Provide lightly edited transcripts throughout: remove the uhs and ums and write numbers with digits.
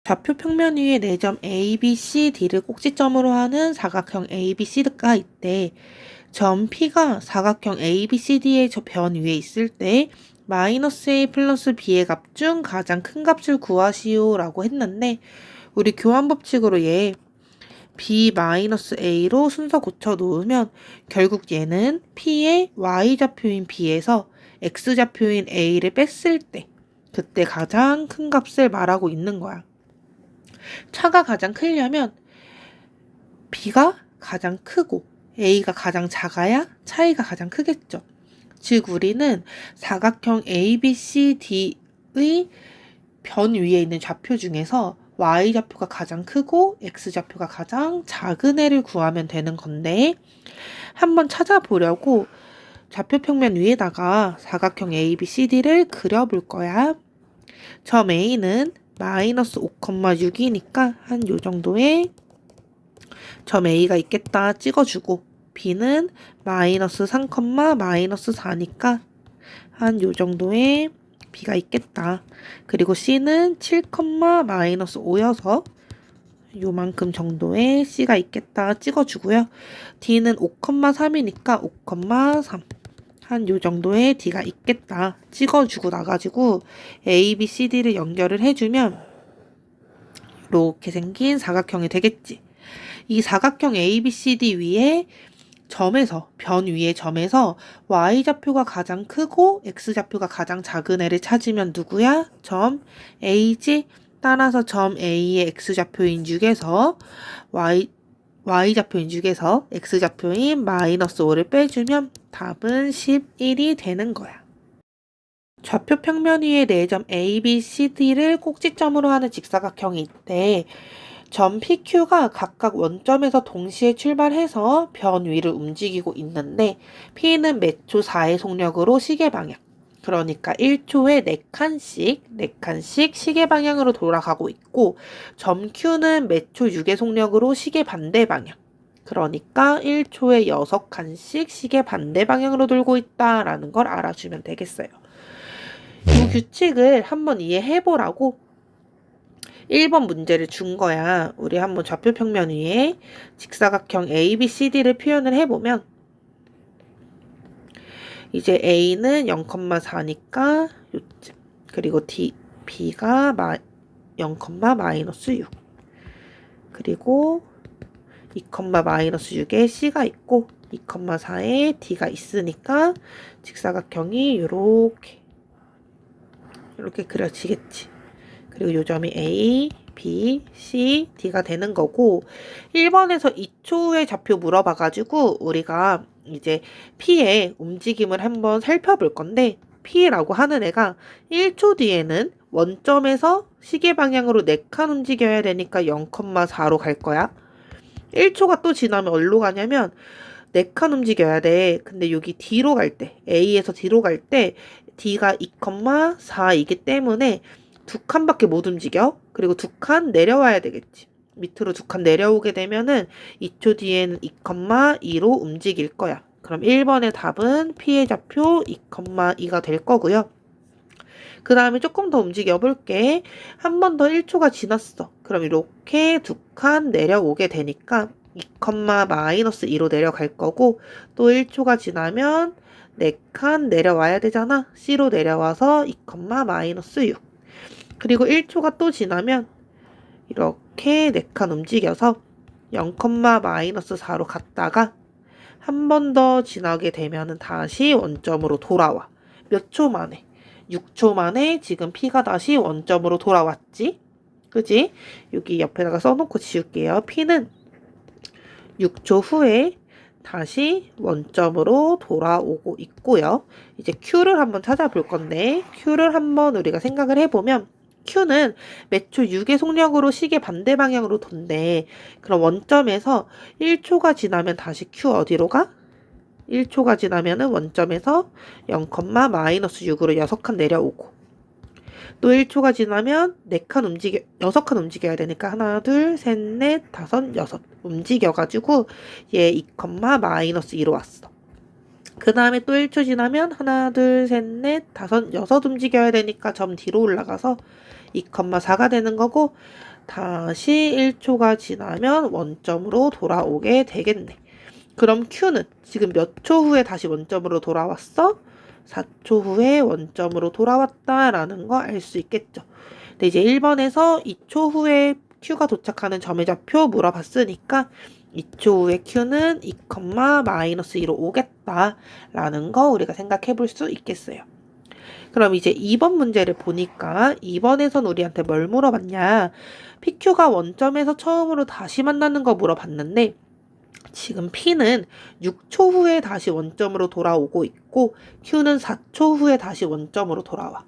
좌표 평면 위에 4점 A, B, C, D를 꼭지점으로 하는 사각형 A, B, C가 있대. 점 P가 사각형 A, B, C, D의 저 변 위에 있을 때 마이너스 A 플러스 B의 값 중 가장 큰 값을 구하시오 라고 했는데 우리 교환 법칙으로 얘 B 마이너스 A로 순서 고쳐 놓으면 결국 얘는 P의 Y좌표인 B에서 X좌표인 A를 뺐을 때 그때 가장 큰 값을 말하고 있는 거야. 차가 가장 크려면 B가 가장 크고 A가 가장 작아야 차이가 가장 크겠죠. 즉 우리는 사각형 ABCD의 변 위에 있는 좌표 중에서 Y좌표가 가장 크고 X좌표가 가장 작은 애를 구하면 되는 건데 한번 찾아보려고 좌표 평면 위에다가 사각형 ABCD를 그려볼 거야. 점 A는 마이너스 5,6이니까 한 요 정도의 점 A가 있겠다 찍어주고 B는 마이너스 3, 마이너스 4니까 한 요 정도의 B가 있겠다. 그리고 C는 7, 마이너스 5여서 요만큼 정도의 C가 있겠다 찍어주고요. D는 5,3이니까 5,3 한 요 정도의 D가 있겠다 찍어주고 나가지고 A, B, C, D를 연결을 해주면 이렇게 생긴 사각형이 되겠지. 이 사각형 A, B, C, D 위에 점에서 변 위에 점에서 Y좌표가 가장 크고 X좌표가 가장 작은 애를 찾으면 누구야? 점 A지. 따라서 점 A의 X좌표인 6에서 Y좌표인 6에서 X좌표인 마이너스 5를 빼주면 답은 11이 되는 거야. 좌표 평면 위에 4점 A, B, C, D를 꼭지점으로 하는 직사각형이 있대. 점 PQ가 각각 원점에서 동시에 출발해서 변 위를 움직이고 있는데 P는 매초 4의 속력으로 시계 방향, 그러니까 1초에 4칸씩 시계 방향으로 돌아가고 있고 점 Q는 매초 6의 속력으로 시계 반대 방향, 그러니까 1초에 6칸씩 시계 반대 방향으로 돌고 있다라는 걸 알아주면 되겠어요. 이 규칙을 한번 이해해보라고 1번 문제를 준 거야. 우리 한번 좌표 평면 위에 직사각형 ABCD를 표현을 해보면 이제 A는 0,4니까 요쯤, 그리고 B가 0, 마이너스 6, 그리고 2, 마이너스 6에 C가 있고 2, 4에 D가 있으니까 직사각형이 이렇게 그려지겠지. 그리고 요점이 A, B, C, D가 되는 거고 1번에서 2초 후에 좌표 물어봐가지고 우리가 이제 P의 움직임을 한번 살펴볼 건데 P라고 하는 애가 1초 뒤에는 원점에서 시계 방향으로 4칸 움직여야 되니까 0,4로 갈 거야. 1초가 또 지나면 어디로 가냐면 4칸 움직여야 돼. 근데 여기 D로 갈 때, A에서 D로 갈 때 D가 2,4이기 때문에 2칸밖에 못 움직여. 그리고 2칸 내려와야 되겠지. 밑으로 2칸 내려오게 되면은 2초 뒤에는 2,2로 움직일 거야. 그럼 1번의 답은 P의 좌표 2,2가 될 거고요. 그 다음에 조금 더 움직여 볼게. 한 번 더 1초가 지났어. 그럼 이렇게 2칸 내려오게 되니까 2, 마이너스 2로 내려갈 거고 또 1초가 지나면 4칸 내려와야 되잖아. C로 내려와서 2, 마이너스 6. 그리고 1초가 또 지나면 이렇게 4칸 움직여서 0, 마이너스 4로 갔다가 한 번 더 지나게 되면 다시 원점으로 돌아와. 몇 초 만에? 6초 만에 지금 P가 다시 원점으로 돌아왔지? 그지? 여기 옆에다가 써놓고 지울게요. P는 6초 후에 다시 원점으로 돌아오고 있고요. 이제 Q를 한번 찾아볼 건데 Q를 한번 우리가 생각을 해보면 Q는 매초 6의 속력으로 시계 반대 방향으로 돈대. 그럼 원점에서 1초가 지나면 다시 Q 어디로 가? 1초가 지나면은 원점에서 0, 마이너스 6으로 6칸 내려오고 또 1초가 지나면 6칸 움직여야 되니까 하나, 둘, 셋, 넷, 다섯, 여섯 움직여가지고 얘 2, 마이너스 2로 왔어. 그 다음에 또 1초 지나면 하나, 둘, 셋, 넷, 다섯, 여섯 움직여야 되니까 점 D로 올라가서 2, 4가 되는 거고 다시 1초가 지나면 원점으로 돌아오게 되겠네. 그럼 Q는 지금 몇 초 후에 다시 원점으로 돌아왔어? 4초 후에 원점으로 돌아왔다라는 거 알 수 있겠죠. 근데 이제 1번에서 2초 후에 Q가 도착하는 점의 좌표 물어봤으니까 2초 후에 Q는 2, 마이너스 2로 오겠다라는 거 우리가 생각해 볼 수 있겠어요. 그럼 이제 2번 문제를 보니까 2번에선 우리한테 뭘 물어봤냐? PQ가 원점에서 처음으로 다시 만나는 거 물어봤는데 지금 P는 6초 후에 다시 원점으로 돌아오고 있고 Q는 4초 후에 다시 원점으로 돌아와.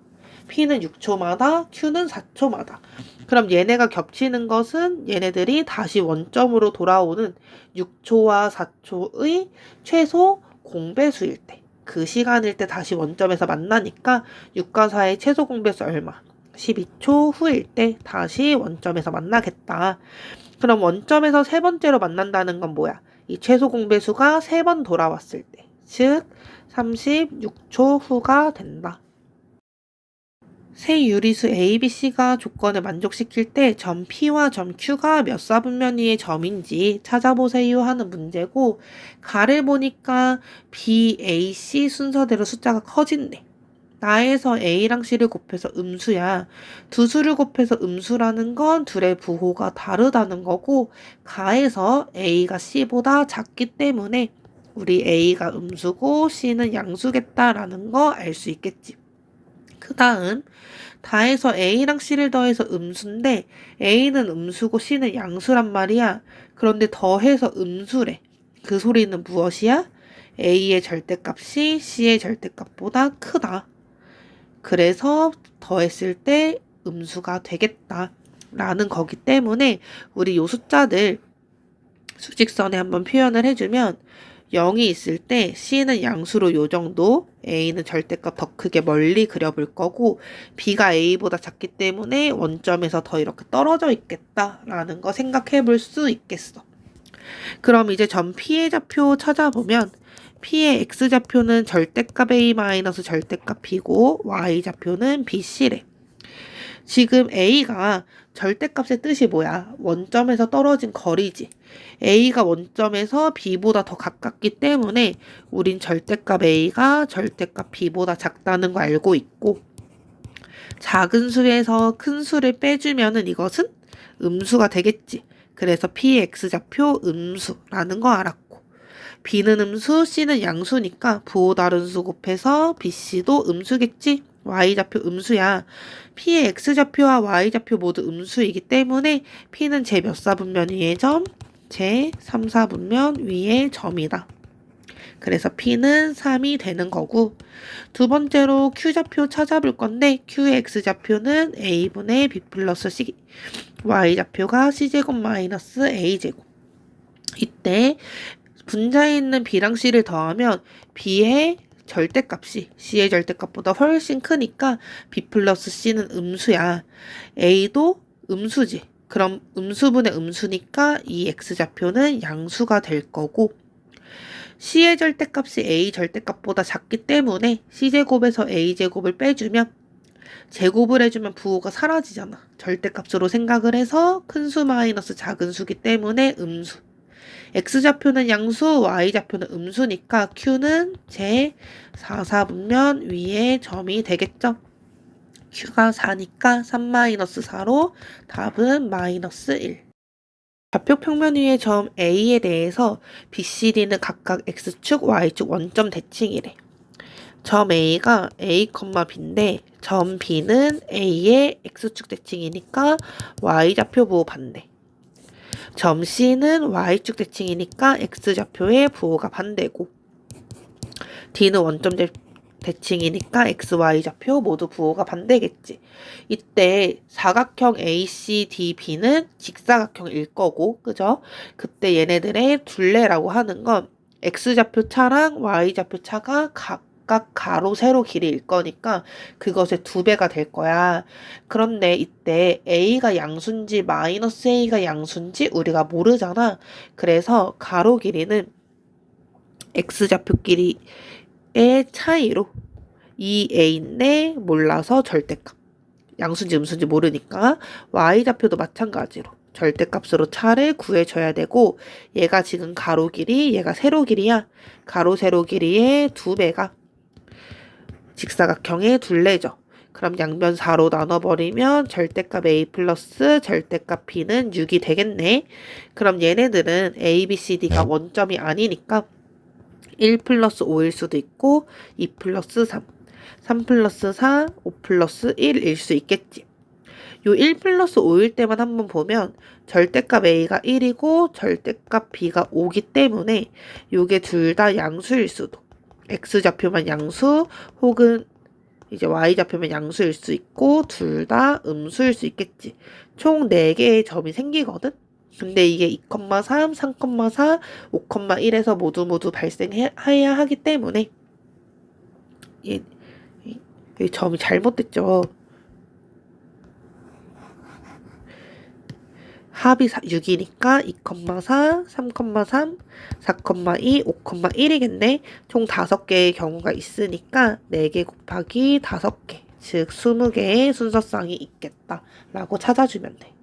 P는 6초마다, Q는 4초마다. 그럼 얘네가 겹치는 것은 얘네들이 다시 원점으로 돌아오는 6초와 4초의 최소 공배수일 때. 그 시간일 때 다시 원점에서 만나니까 6과 4의 최소 공배수 얼마? 12초 후일 때 다시 원점에서 만나겠다. 그럼 원점에서 세 번째로 만난다는 건 뭐야? 이 최소 공배수가 3번 돌아왔을 때, 즉 36초 후가 된다. 세 유리수 A, B, C가 조건을 만족시킬 때 점 P와 점 Q가 몇 사분면 위의 점인지 찾아보세요 하는 문제고, 가를 보니까 B, A, C 순서대로 숫자가 커진대. 나에서 A랑 C를 곱해서 음수야. 두 수를 곱해서 음수라는 건 둘의 부호가 다르다는 거고, 가에서 A가 C보다 작기 때문에 우리 A가 음수고 C는 양수겠다라는 거 알 수 있겠지. 그 다음 다해서 A랑 C를 더해서 음수인데 A는 음수고 C는 양수란 말이야. 그런데 더해서 음수래. 그 소리는 무엇이야? A의 절대값이 C의 절대값보다 크다. 그래서 더했을 때 음수가 되겠다 라는 거기 때문에 우리 요 숫자들 수직선에 한번 표현을 해주면 0이 있을 때 C는 양수로 요 정도, A는 절대값 더 크게 멀리 그려볼 거고 B가 A보다 작기 때문에 원점에서 더 이렇게 떨어져 있겠다라는 거 생각해 볼 수 있겠어. 그럼 이제 점 P의 좌표 찾아보면 P의 X좌표는 절대값 A 마이너스 절대값 B고 Y좌표는 BC래. 지금 A가 절대값의 뜻이 뭐야? 원점에서 떨어진 거리지. A가 원점에서 B보다 더 가깝기 때문에 우린 절대값 A가 절대값 B보다 작다는 거 알고 있고, 작은 수에서 큰 수를 빼주면은 이것은 음수가 되겠지. 그래서 P의 X좌표 음수라는 거 알았고, B는 음수, C는 양수니까 부호 다른 수 곱해서 BC도 음수겠지. Y좌표 음수야. P의 X좌표와 Y좌표 모두 음수이기 때문에 P는 제 몇 사분면 위의 점? 제 3, 4분면 위의 점이다. 그래서 P는 3이 되는 거고, 두 번째로 Q좌표 찾아볼 건데 Q의 X좌표는 A분의 B 플러스 C, Y좌표가 C제곱 마이너스 A제곱. 이때 분자에 있는 B랑 C를 더하면 B의 절대값이 C의 절대값보다 훨씬 크니까 B 플러스 C는 음수야. A도 음수지. 그럼 음수분의 음수니까 이 X좌표는 양수가 될 거고, C의 절대값이 A 절대값보다 작기 때문에 C제곱에서 A제곱을 빼주면 제곱을 해주면 부호가 사라지잖아. 절대값으로 생각을 해서 큰 수 마이너스 작은 수기 때문에 음수. X좌표는 양수, Y좌표는 음수니까 Q는 제 4, 4분면 위의 점이 되겠죠. Q가 4니까 3-4로 답은 마이너스 1. 좌표 평면 위의 점 A에 대해서 BCD는 각각 X축, Y축 원점 대칭이래. 점 A가 A, B인데 점 B는 A의 X축 대칭이니까 Y좌표 부호 반대. 점 C는 Y축 대칭이니까 X좌표의 부호가 반대고, D는 원점 대칭이니까 X, Y좌표 모두 부호가 반대겠지. 이때 사각형 ACDB는 직사각형일 거고, 그죠? 그때 얘네들의 둘레라고 하는 건 X좌표 차랑 Y좌표 차가 각각 가로, 세로 길이일 거니까 그것의 2배가 될 거야. 그런데 이때 A가 양수인지 마이너스 A가 양수인지 우리가 모르잖아. 그래서 가로 길이는 X좌표 길이의 차이로 2A인데 몰라서 절대값. 양수인지 음수인지 모르니까 y좌표도 마찬가지로 절대값으로 차를 구해줘야 되고 얘가 지금 가로 길이, 얘가 세로 길이야. 가로 세로 길이의 2배가 직사각형의 둘레죠. 그럼 양변 4로 나눠버리면 절대값 a 플러스 절대값 b는 6이 되겠네. 그럼 얘네들은 a, b, c, d가 원점이 아니니까 1 플러스 5일 수도 있고 2 플러스 3, 3 플러스 4, 5 플러스 1일 수 있겠지. 요 1 플러스 5일 때만 한번 보면 절대값 a가 1이고 절대값 b가 5기 때문에 요게 둘 다 양수일 수도. x좌표만 양수 혹은 이제 y좌표면 양수일 수 있고 둘 다 음수일 수 있겠지. 총 4개의 점이 생기거든. 근데 이게 2,3, 3,4, 5,1에서 모두 발생해야 하기 때문에 이 점이 잘못됐죠. 합이 6이니까 2,4, 3,3, 4,2, 5,1이겠네. 총 5개의 경우가 있으니까 4개 곱하기 5개, 즉 20개의 순서쌍이 있겠다 라고 찾아주면 돼.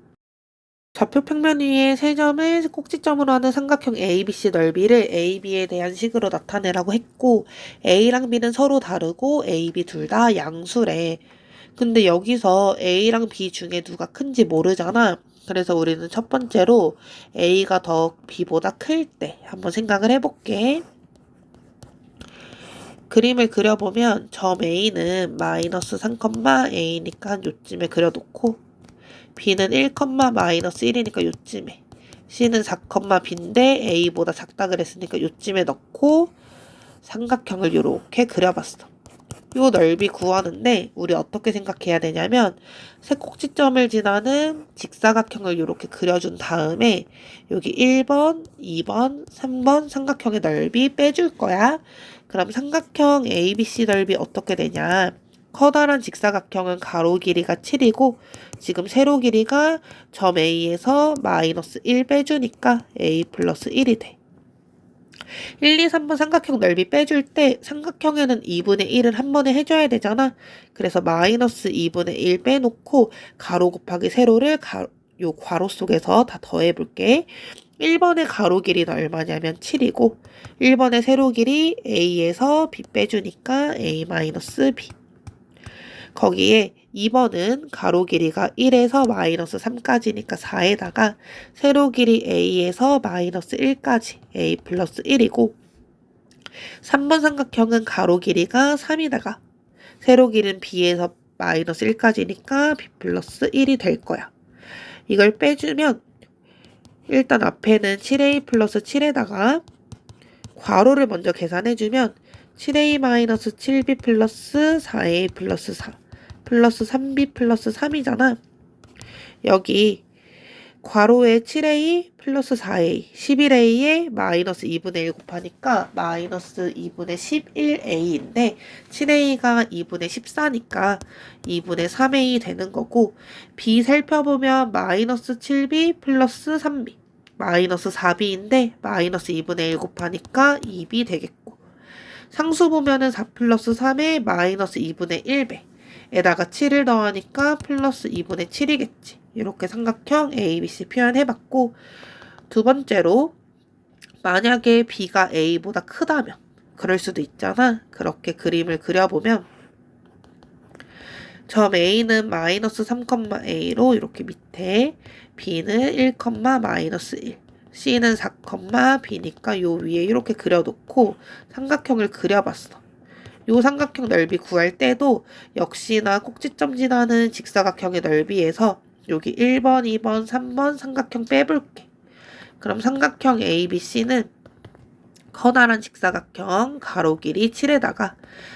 좌표 평면 위에 세 점을 꼭지점으로 하는 삼각형 ABC 넓이를 AB에 대한 식으로 나타내라고 했고 A랑 B는 서로 다르고 A, B 둘 다 양수래. 근데 여기서 A랑 B 중에 누가 큰지 모르잖아. 그래서 우리는 첫 번째로 A가 더 B보다 클 때 한번 생각을 해볼게. 그림을 그려보면 점 A는 마이너스 3,A니까 한 요쯤에 그려놓고 B는 1, 마이너스 1이니까 요쯤에 C는 4,B인데 A보다 작다 그랬으니까 요쯤에 넣고 삼각형을 이렇게 그려봤어. 요 넓이 구하는데 우리 어떻게 생각해야 되냐면 세 꼭지점을 지나는 직사각형을 이렇게 그려준 다음에 여기 1번, 2번, 3번 삼각형의 넓이 빼줄 거야. 그럼 삼각형 ABC 넓이 어떻게 되냐? 커다란 직사각형은 가로 길이가 7이고 지금 세로 길이가 점 A에서 마이너스 1 빼주니까 A 플러스 1이 돼. 1, 2, 3번 삼각형 넓이 빼줄 때 삼각형에는 2분의 1을 한 번에 해줘야 되잖아. 그래서 마이너스 2분의 1 빼놓고 가로 곱하기 세로를 요 괄호 속에서 다 더해볼게. 1번의 가로 길이는 얼마냐면 7이고 1번의 세로 길이 A에서 B 빼주니까 A 마이너스 B. 거기에 2번은 가로 길이가 1에서 마이너스 3까지니까 4에다가 세로 길이 A에서 마이너스 1까지 A 플러스 1이고 3번 삼각형은 가로 길이가 3이다가 세로 길이는 B에서 마이너스 1까지니까 B 플러스 1이 될 거야. 이걸 빼주면 일단 앞에는 7A 플러스 7에다가 괄호를 먼저 계산해주면 7A 마이너스 7B 플러스 4A 플러스 4 플러스 3B 플러스 3이잖아. 여기 괄호에 7A 플러스 4A 11A에 마이너스 2분의 1 곱하니까 마이너스 2분의 11A인데 7A가 2분의 14니까 2분의 3A 되는 거고 B 살펴보면 마이너스 7B 플러스 3B 마이너스 4B인데 마이너스 2분의 1 곱하니까 2B 되겠고 상수 보면은 4 플러스 3에 마이너스 2분의 1배 에다가 7을 더하니까 플러스 2분의 7이겠지. 이렇게 삼각형 ABC 표현해봤고 두 번째로 만약에 B가 A보다 크다면 그럴 수도 있잖아. 그렇게 그림을 그려보면 점 A는 마이너스 3,A로 이렇게 밑에 B는 1, 마이너스 1 C는 4, B니까 요 위에 이렇게 그려놓고 삼각형을 그려봤어. 요 삼각형 넓이 구할 때도 역시나 꼭지점 지나는 직사각형의 넓이에서 여기 1번, 2번, 3번 삼각형 빼볼게. 그럼 삼각형 ABC는 커다란 직사각형 가로 길이 7에다가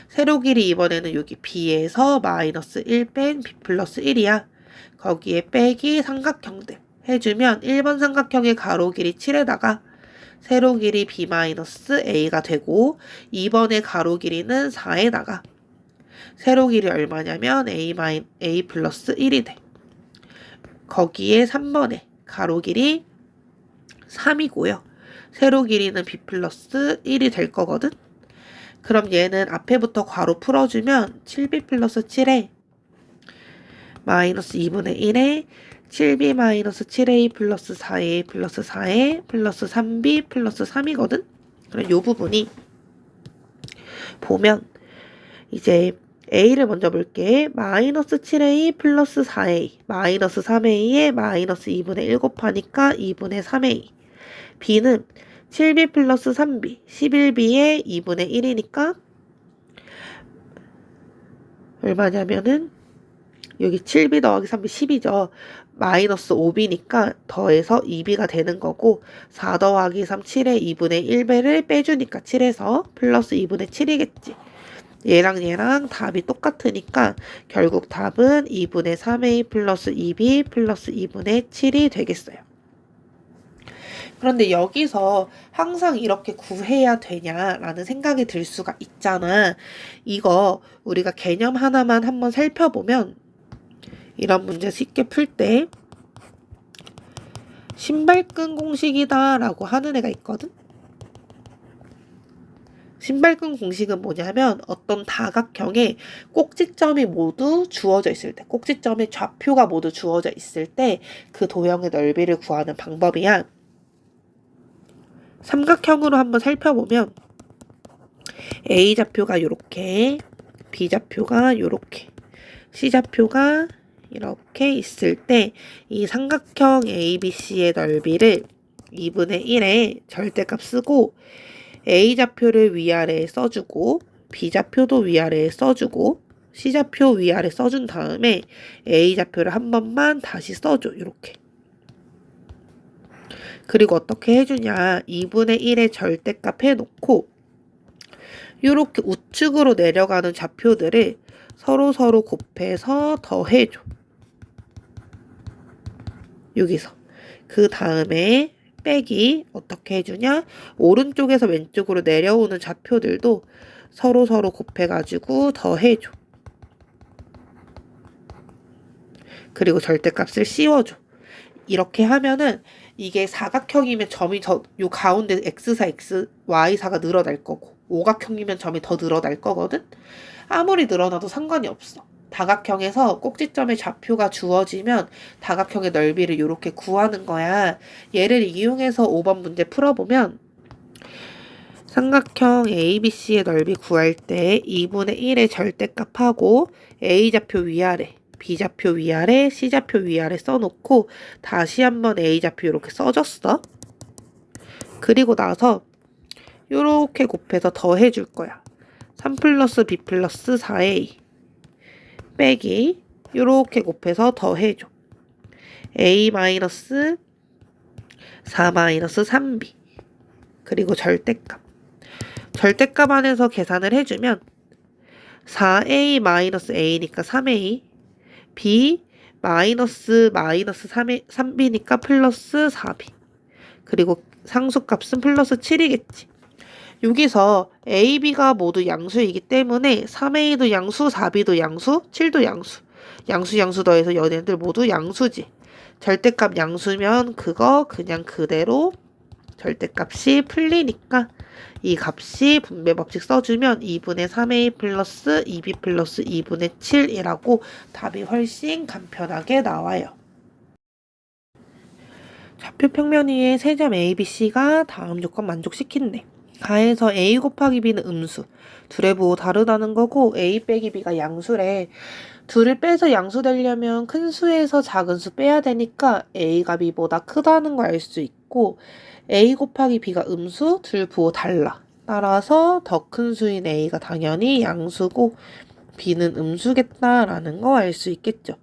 세로 길이 이번에는 여기 B에서 마이너스 1 뺀 B 플러스 1이야. 거기에 빼기 삼각형들 해주면 1번 삼각형의 가로 길이 7에다가 세로 길이 B-A가 되고 2번의 가로 길이는 4에다가 세로 길이 얼마냐면 A 플러스 1이 돼. 거기에 3번의 가로 길이 3이고요. 세로 길이는 B 플러스 1이 될 거거든. 그럼 얘는 앞에부터 괄호 풀어주면 7B 플러스 7에 마이너스 2분의 1에 7b 마이너스 7a 플러스 4a 플러스 4a 플러스 3b 플러스 3이거든? 그럼 요 부분이 보면 이제 a를 먼저 볼게. 마이너스 7a 플러스 4a 마이너스 3a에 마이너스 2분의 1 곱하니까 2분의 3a. b는 7b 플러스 3b 11b에 2분의 1이니까 얼마냐면은 여기 7b 더하기 3b 10이죠. 마이너스 5b니까 더해서 2b가 되는 거고 4 더하기 3 7에 2분의 1배를 빼주니까 7에서 플러스 2분의 7이겠지. 얘랑 답이 똑같으니까 결국 답은 2분의 3a 플러스 2b 플러스 2분의 7이 되겠어요. 그런데 여기서 항상 이렇게 구해야 되냐라는 생각이 들 수가 있잖아. 이거 우리가 개념 하나만 한번 살펴보면 이런 문제 쉽게 풀 때 신발끈 공식이다 라고 하는 애가 있거든. 신발끈 공식은 뭐냐면 어떤 다각형에 꼭지점이 모두 주어져 있을 때, 꼭지점의 좌표가 모두 주어져 있을 때 그 도형의 넓이를 구하는 방법이야. 삼각형으로 한번 살펴보면 A좌표가 이렇게, B좌표가 이렇게, C좌표가 이렇게 있을 때 이 삼각형 ABC의 넓이를 2분의 1에 절대값 쓰고 A좌표를 위아래에 써주고 B좌표도 위아래에 써주고 C좌표 위아래 써준 다음에 A좌표를 한 번만 다시 써줘. 이렇게. 그리고 어떻게 해주냐. 2분의 1의 절대값 해놓고 이렇게 우측으로 내려가는 좌표들을 서로 곱해서 더해줘. 여기서. 그 다음에 빼기 어떻게 해주냐. 오른쪽에서 왼쪽으로 내려오는 좌표들도 서로 곱해가지고 더해줘. 그리고 절대값을 씌워줘. 이렇게 하면은 이게 사각형이면 점이 요 가운데 x사, y사가 늘어날 거고 오각형이면 점이 더 늘어날 거거든. 아무리 늘어나도 상관이 없어. 다각형에서 꼭지점의 좌표가 주어지면 다각형의 넓이를 이렇게 구하는 거야. 얘를 이용해서 5번 문제 풀어보면 삼각형 ABC의 넓이 구할 때 2분의 1의 절대값하고 A좌표 위아래, B좌표 위아래, C좌표 위아래 써놓고 다시 한번 A좌표 이렇게 써줬어. 그리고 나서 이렇게 곱해서 더해줄 거야. 3 플러스 B 플러스 4A 빼기 이렇게 곱해서 더해줘. A 마이너스 4 마이너스 3B 그리고 절대값. 절대값 안에서 계산을 해주면 4A 마이너스 A니까 3A B 마이너스 3B니까 플러스 4B 그리고 상수값은 플러스 7이겠지. 여기서 A, B가 모두 양수이기 때문에 3A도 양수, 4B도 양수, 7도 양수. 양수 더해서 얘네들 모두 양수지. 절대값 양수면 그거 그냥 그대로 절대값이 풀리니까 이 값이 분배법칙 써주면 2분의 3A 플러스 2B 플러스 2분의 7이라고 답이 훨씬 간편하게 나와요. 좌표 평면 위에 세 점 ABC가 다음 조건 만족시킨대. 가에서 A 곱하기 B는 음수. 둘의 부호 다르다는 거고 A 빼기 B가 양수래. 둘을 빼서 양수 되려면 큰 수에서 작은 수 빼야 되니까 A가 B보다 크다는 걸 알 수 있고 A 곱하기 B가 음수, 둘 부호 달라. 따라서 더 큰 수인 A가 당연히 양수고 B는 음수겠다라는 거 알 수 있겠죠.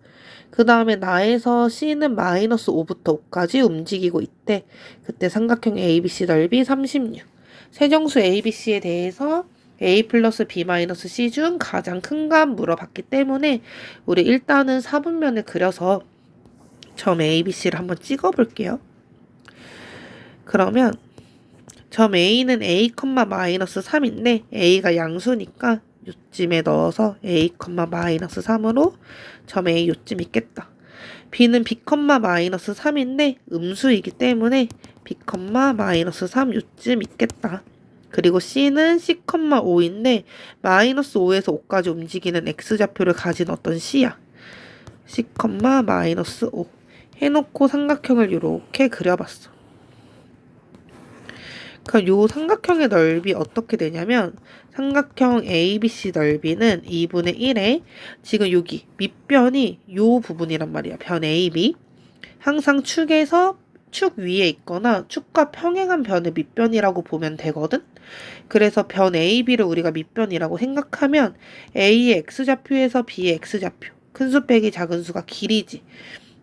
그 다음에 나에서 C는 마이너스 5부터 5까지 움직이고 있대. 그때 삼각형 ABC 넓이 36. 세정수 ABC에 대해서 A 플러스 B 마이너스 C 중 가장 큰 값 물어봤기 때문에 우리 일단은 사분면을 그려서 점 ABC를 한번 찍어볼게요. 그러면 점 A는 A, 마이너스 3인데 A가 양수니까 요쯤에 넣어서 A, 마이너스 3으로 점 A 요쯤 있겠다. B는 B, 마이너스 3인데 음수이기 때문에 B, 마이너스 3 요쯤 있겠다. 그리고 C는 C, 5인데 마이너스 5에서 5까지 움직이는 X좌표를 가진 어떤 C야. C, 마이너스 5 해놓고 삼각형을 이렇게 그려봤어. 그럼 요 삼각형의 넓이 어떻게 되냐면 삼각형 ABC 넓이는 2분의 1에 지금 여기 밑변이 요 부분이란 말이야. 변 AB. 항상 축에서 축 위에 있거나 축과 평행한 변의 밑변이라고 보면 되거든. 그래서 변 AB를 우리가 밑변이라고 생각하면 A의 X좌표에서 B의 X좌표 큰 수 빼기 작은 수가 길이지.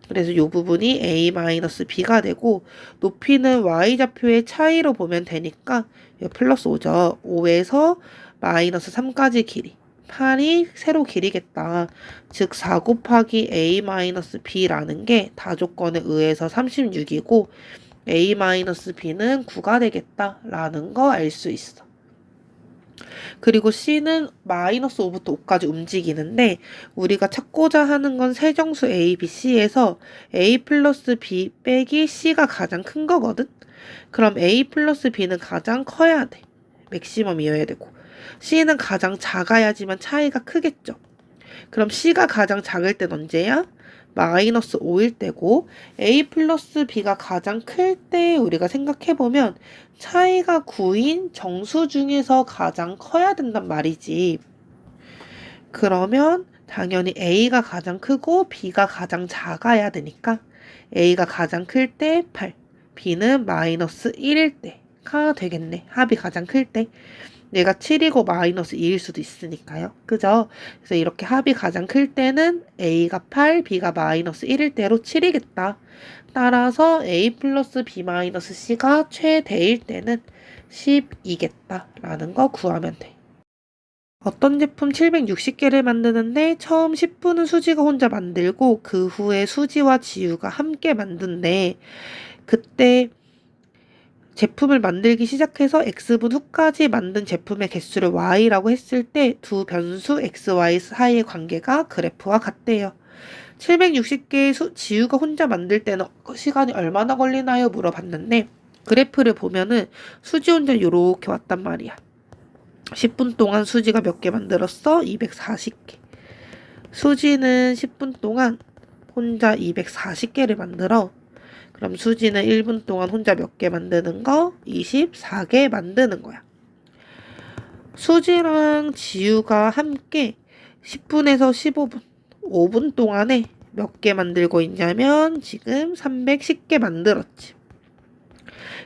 그래서 이 부분이 A-B가 되고 높이는 Y좌표의 차이로 보면 되니까 플러스 5죠. 5에서 마이너스 3까지 길이. 8이 세로 길이겠다. 즉 4 곱하기 A-B라는 게 다조건에 의해서 36이고 A-B는 9가 되겠다라는 거 알 수 있어. 그리고 C는 마이너스 5부터 5까지 움직이는데 우리가 찾고자 하는 건 세정수 A, B, C에서 A 플러스 B 빼기 C가 가장 큰 거거든? 그럼 A 플러스 B는 가장 커야 돼. 맥시멈이어야 되고. C는 가장 작아야지만 차이가 크겠죠. 그럼 C가 가장 작을 땐 언제야? 마이너스 5일 때고 A 플러스 B가 가장 클 때 우리가 생각해보면 차이가 9인 정수 중에서 가장 커야 된단 말이지. 그러면 당연히 A가 가장 크고 B가 가장 작아야 되니까 A가 가장 클 때 8, B는 마이너스 1일 때가 되겠네. 합이 가장 클 때. 얘가 7이고 마이너스 2일 수도 있으니까요. 그죠? 그래서 이렇게 합이 가장 클 때는 A가 8, B가 마이너스 1일 때로 7이겠다. 따라서 A 플러스 B 마이너스 C가 최대일 때는 10이겠다. 라는 거 구하면 돼. 어떤 제품 760개를 만드는데 처음 10분은 수지가 혼자 만들고 그 후에 수지와 지우가 함께 만든대. 그때 제품을 만들기 시작해서 X분 후까지 만든 제품의 개수를 Y라고 했을 때 두 변수 X, Y 사이의 관계가 그래프와 같대요. 760개의 지우가 혼자 만들 때는 시간이 얼마나 걸리나요? 물어봤는데 그래프를 보면은 수지 혼자 이렇게 왔단 말이야. 10분 동안 수지가 몇 개 만들었어? 240개. 수지는 10분 동안 혼자 240개를 만들어. 그럼 수지는 1분 동안 혼자 몇 개 만드는 거? 24개 만드는 거야. 수지랑 지우가 함께 10분에서 15분, 5분 동안에 몇 개 만들고 있냐면 지금 310개 만들었지.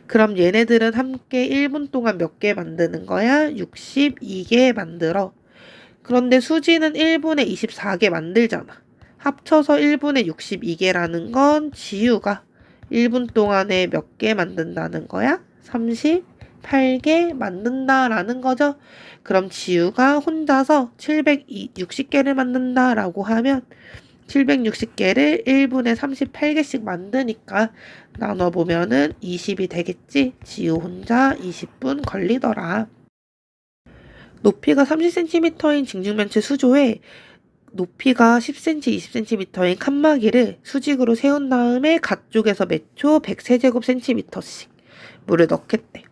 그럼 얘네들은 함께 1분 동안 몇 개 만드는 거야? 62개 만들어. 그런데 수지는 1분에 24개 만들잖아. 합쳐서 1분에 62개라는 건 지우가 1분 동안에 몇 개 만든다는 거야? 38개 만든다라는 거죠. 그럼 지우가 혼자서 760개를 만든다라고 하면 760개를 1분에 38개씩 만드니까 나눠보면은 20이 되겠지? 지우 혼자 20분 걸리더라. 높이가 30cm인 징중면체 수조에 높이가 10cm, 20cm인 칸막이를 수직으로 세운 다음에 가쪽에서 매초 100세제곱cm씩 물을 넣겠대.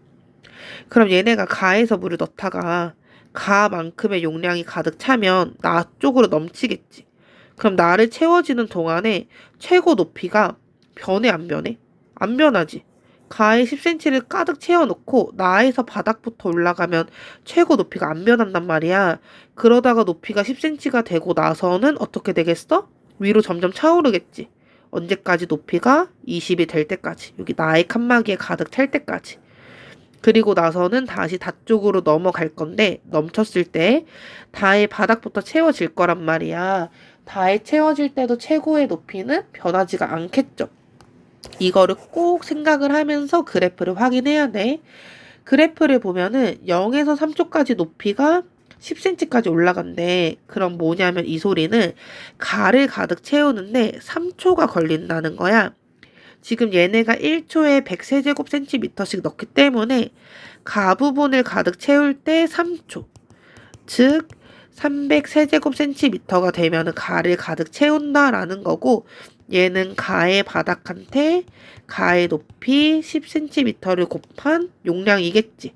그럼 얘네가 가에서 물을 넣다가 가만큼의 용량이 가득 차면 나 쪽으로 넘치겠지. 그럼 나를 채워지는 동안에 최고 높이가 변해 안 변해? 안 변하지. 가에 10cm를 가득 채워놓고 나에서 바닥부터 올라가면 최고 높이가 안 변한단 말이야. 그러다가 높이가 10cm가 되고 나서는 어떻게 되겠어? 위로 점점 차오르겠지. 언제까지? 높이가 20이 될 때까지. 여기 나의 칸막이에 가득 찰 때까지. 그리고 나서는 다시 다 쪽으로 넘어갈 건데 넘쳤을 때 다의 바닥부터 채워질 거란 말이야. 다에 채워질 때도 최고의 높이는 변하지가 않겠죠. 이거를 꼭 생각을 하면서 그래프를 확인해야 돼. 그래프를 보면은 0에서 3초까지 높이가 10cm까지 올라간대. 그럼 뭐냐면 이 소리는 가를 가득 채우는데 3초가 걸린다는 거야. 지금 얘네가 1초에 100세제곱cm씩 넣기 때문에 가 부분을 가득 채울 때 3초. 즉 300세제곱cm가 되면 가를 가득 채운다라는 거고 얘는 가의 바닥한테 가의 높이 10cm를 곱한 용량이겠지.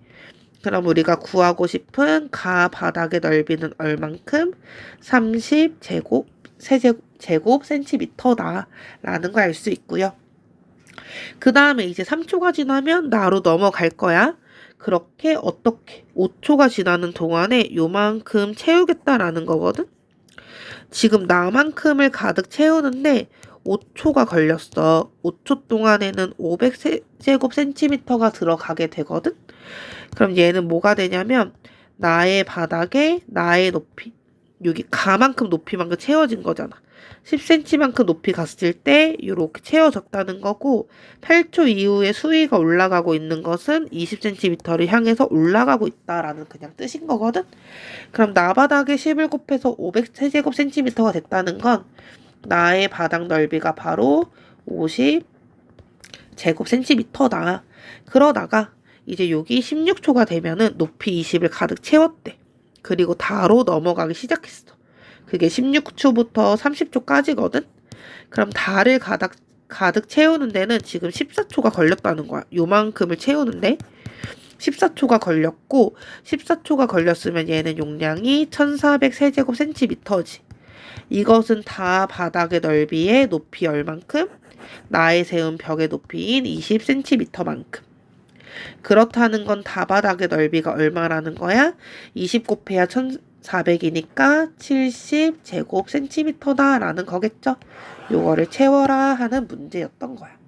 그럼 우리가 구하고 싶은 가 바닥의 넓이는 얼만큼? 제곱 센티미터다 라는 걸 알 수 있고요. 그 다음에 이제 3초가 지나면 나로 넘어갈 거야. 그렇게 어떻게 5초가 지나는 동안에 요만큼 채우겠다라는 거거든. 지금 나만큼을 가득 채우는데 5초가 걸렸어. 5초 동안에는 500제곱 센티미터가 들어가게 되거든. 그럼 얘는 뭐가 되냐면 나의 바닥에 나의 높이, 여기 가만큼 높이만큼 채워진 거잖아. 10cm만큼 높이 갔을 때 이렇게 채워졌다는 거고, 8초 이후에 수위가 올라가고 있는 것은 20cm를 향해서 올라가고 있다라는 그냥 뜻인 거거든. 그럼 나 바닥에 10을 곱해서 500제곱 센티미터가 됐다는 건 나의 바닥 넓이가 바로 50제곱 센티미터다. 그러다가 이제 여기 16초가 되면은 높이 20을 가득 채웠대. 그리고 다로 넘어가기 시작했어. 그게 16초부터 30초까지거든? 그럼 다를 가득 채우는 데는 지금 14초가 걸렸다는 거야. 요만큼을 채우는데 14초가 걸렸고, 14초가 걸렸으면 얘는 용량이 1400세제곱 센티미터지. 이것은 다 바닥의 넓이의 높이 얼만큼? 나의 세운 벽의 높이인 20cm만큼. 그렇다는 건 다 바닥의 넓이가 얼마라는 거야? 20 곱해야 1400이니까 70제곱 센티미터다 라는 거겠죠? 요거를 채워라 하는 문제였던 거야.